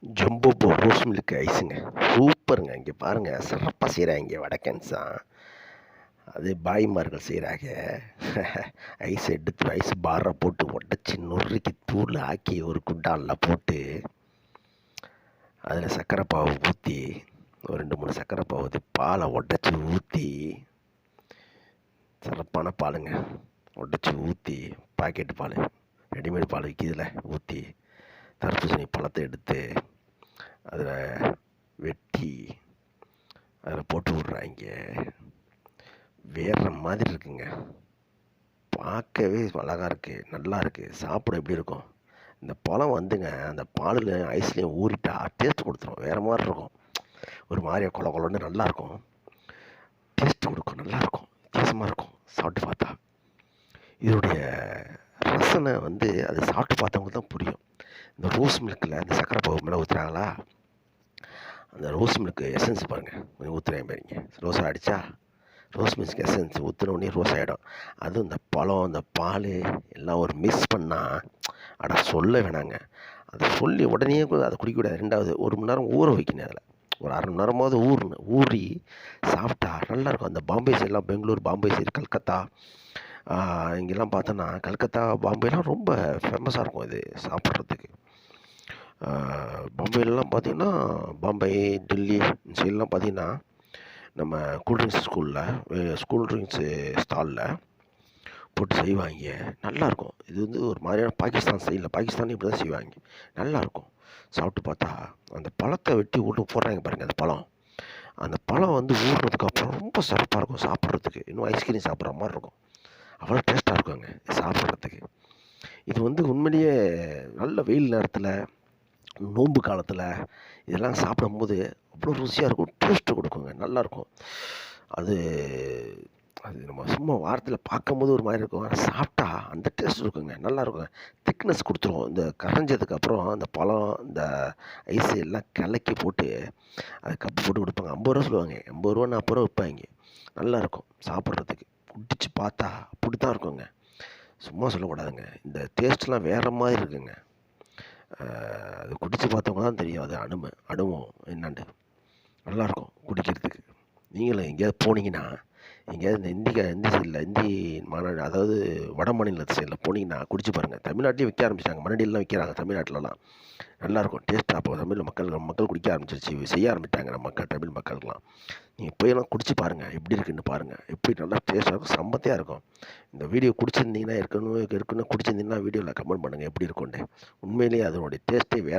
Jumbo rose milk ஐஸுங்க. சூப்பருங்க. இங்கே பாருங்க சிறப்பா செய்றாய்ங்க வடக்கன்ஸாம். அது பாய்மார்கள் செய்றாங்க. ஐஸ் எடுத்து ஐஸ் பார போட்டு உடைச்சு நொறுக்கி தூள் ஆக்கி ஒரு குண்டான்ல போட்டு, அதில சர்க்கரை பாவு ஊத்தி, ஒரு 2, 3 சர்க்கரை பாவு ஊத்தி, பால உடைச்சு ஊத்தி, சிறப்பான பாலுங்க. உடைச்சு ஊத்தி, பாக்கெட் பாலு, ரெடிமேட் பால் விக்கிதுல ஊத்தி, தர்பூசணி பழத்த எடுத்து, அதில வெட்டி, அதில போட்டு விட்றாய்ங்க. வேற மாதிரி இருக்குங்க. பார்க்கவே அழகா இருக்கு. நல்லா இருக்கு. சாப்பிட எப்படி இருக்கும்? இந்த பழம் வந்துங்க, அந்த பாலுல ஐஸ்லயும் ஊறிட்டா டேஸ்ட் குடுத்துரும். வேற மாரி இருக்கும். ஒரு மாரியா கொல கொலன்னு நல்லாருக்கும். டேஸ்ட் குடுக்கும். நல்லாருக்கும். வித்தியாசமா இருக்கும். சாப்பிட்டு பார்த்தா. இதோடைய ரசனை வந்து அது சாப்பிட்டு பார்த்தவங்களுக்கு தான் புரியும். இந்த ரோஸ் மில்க்ல அந்த சர்க்கரை பாவு மேல ஊத்துறாங்களா? அந்த ரோஸ் மில்க் எசன்ஸ் பாருங்க. கொஞ்சம் ஊத்துறேன் பாருங்க. ரோஸா அடிச்சா, ரோஸ் மில்க் எசன்ஸ் ஊத்துன உடனே ரோஸ் ஆயிடும். அதுவும் இந்த பழம், இந்த பால் எல்லாம் ஒரு மிக்ஸ் பண்ணா, அட சொல்ல வேணாங்க. அத சொல்லி உடனே அத குடிக்கக்கூடாது. 2வது 1 மணி நேரம் ஊற வைக்கணும் அதில. ஒரு 1/2 மணி நேரமாவது ஊறணும். ஊறி சாப்பிட்டா நல்லாயிருக்கும். அந்த பாம்பே சைட்லாம் பெங்களூர், பாம்பே சைடு, கல்கத்தா இங்கெல்லாம் பார்த்தோன்னா, கல்கத்தா, பாம்பேலாம் ரொம்ப ஃபேமஸாக இருக்கும் இது சாப்பிட்றதுக்கு. பாம்பேலலாம் பார்த்தீங்கன்னா, பாம்பே, டெல்லி இந்த சைட்லாம் பார்த்தீங்கன்னா, நம்ம கூல்ட்ரிங்க்ஸ் ஸ்கூல் ட்ரிங்க்ஸு ஸ்டால்ல போட்டு செய்வாய்ங்க. நல்லாயிருக்கும். இது வந்து ஒரு மாதிரியான பாகிஸ்தான் ஸ்டைல்ல, பாகிஸ்தான்லையும் இப்படி தான் செய்வாய்ங்க. நல்லாயிருக்கும். சாப்பிட்டு பார்த்தா, அந்த பழத்த வெட்டி உள்ள போடுறாய்ங்க பாருங்க அந்த பழம். அந்த பழம் வந்து ஊறுனதுக்கப்புறம் ரொம்ப சிறப்பா இருக்கும் சாப்பிட்றதுக்கு. இன்னும் ஐஸ்கிரீம் சாப்பிட்ற மாரி இருக்கும். அவ்வளோ டேஸ்ட்டா இருக்குங்க சாப்பிட்றதுக்கு. இது வந்து உண்மையிலேயே நல்ல வெயில் நேரத்தில, நோன்பு காலத்தில இதெல்லாம் சாப்பிடும்போது அவ்வளோ ருசியா இருக்கும். டேஸ்ட்டு குடுக்குங்க. நல்லாயிருக்கும். அது அது நம்ம சும்மா வாரத்தில பார்க்கும்போது ஒரு மாரி இருக்கும். ஆனா சாப்பிட்டா அந்த டேஸ்ட் இருக்குங்க. நல்லாருக்குங்க. திக்னஸ் குடுத்துரும். இந்த கரைஞ்சதுக்கப்புறம் அந்த பழம், இந்த ஐஸ் எல்லாம் கலக்கி போட்டு, அது கப்பு போட்டு குடுப்பாங்க. ரூ. 50 சொல்லுவாங்க. ரூ. 80 ரூ. 40 விப்பாய்ங்க. நல்லாயிருக்கும் சாப்பிட்றதுக்கு. குடிச்சு பார்த்தா அப்படித்தான் இருக்குங்க. சும்மா சொல்லக்கூடாதுங்க. இந்த டேஸ்ட்லாம் வேற மாதிரி இருக்குங்க. அது குடிச்சு பார்த்தவங்க தான் தெரியும் அது அனுபவம் என்னான்ட்டு. நல்லாயிருக்கும் குடிக்கிறதுக்கு. நீங்களும் எங்கேயாவது போனீங்கன்னா, எங்கேயாவது இந்த இந்த சைட்ல மாநாடு, அதாவது வட மாநிலத்து சைட்ல போனீங்கன்னா குடிச்சு பாருங்க. தமிழ்நாட்டிலேயும் விற்க ஆரம்பிச்சுட்டாங்க. மண்ணடிலாம் விற்கிறாங்க தமிழ்நாட்டுலலாம். நல்லாயிருக்கும். டேஸ்ட்டா அப்போ தமிழ் மக்கள் குடிக்க ஆரம்பிச்சிருச்சு. செய்ய ஆரம்பிட்டாங்க நம்ம தமிழ் மக்களுக்கெல்லாம். நீங்க போயெல்லாம் குடிச்சு பாருங்க. எப்படி இருக்குன்னு பாருங்க. எப்படி நல்லா டேஸ்ட்டா இருக்கும். செம்மத்தியா இருக்கும். இந்த வீடியோ குடிச்சிருந்தீங்கன்னா, ஏற்கனவே குடிச்சிருந்தீங்கன்னா வீடியோல கமெண்ட் பண்ணுங்க எப்படி இருக்குன்ட்டு. உண்மையிலேயே அதனுடைய டேஸ்ட்டே வேற